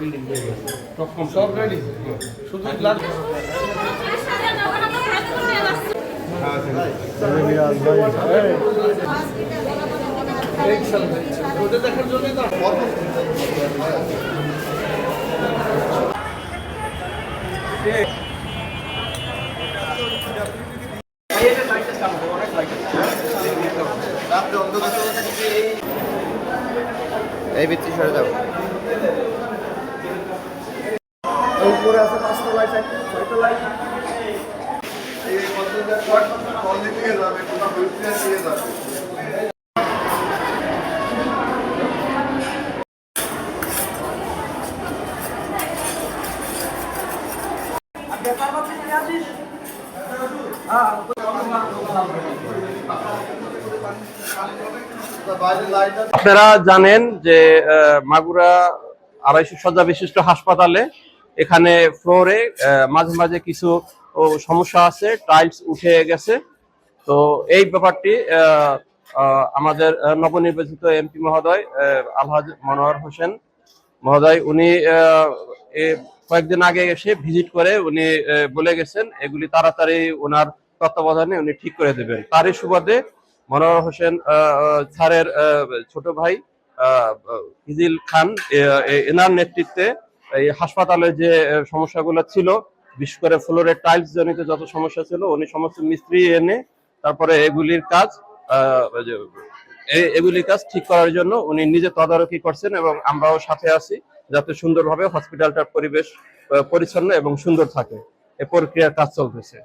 Building হয়ে গেছে সব রেডি শুধু ব্লাড ওটা দেখার জন্যই তো এই ভিত্তি সরে যাও উপরে আছে 5 তলায় 6 তলায় এই কন্টেইনার কলেজ থেকে যাবে কোন বইতে দিয়ে যাবে আপনারা জানেন যে মাগুরা 250 শয্যা বিশিষ্ট হাসপাতালে এখানে ফ্লোরে মাঝে মাঝে কিছু সমস্যা আছে, টাইলস উঠে গেছে। তো এই ব্যাপারটি আমাদের নবনির্বাচিত এমপি মহোদয় আলহাজ মনোয়ার হোসেন মহোদয় উনি কয়েকদিন আগে এসে ভিজিট করে উনি বলে গেছেন এগুলি তাড়াতাড়ি ওনার তত্ত্বাবধানে উনি ঠিক করে দেবেন। তারই সুবাদে মনোয়ার হোসেন স্যারের ছোট ভাই ইজিল খান এনার নেতৃত্বে এই হাসপাতালে যে সমস্যাগুলো ছিল, বিশেষ করে ফ্লোরের টাইলস জনিত যত সমস্যা ছিল, উনি সমস্ত মিস্ত্রি এনে তারপরে এগুলির কাজ ঠিক করার জন্য উনি নিজে তদারকি করছেন এবং আমরাও সাথে আছি যাতে সুন্দরভাবে হসপিটালটার পরিবেশ পরিচ্ছন্ন এবং সুন্দর থাকে। এই প্রক্রিয়ার কাজ চলতেছে।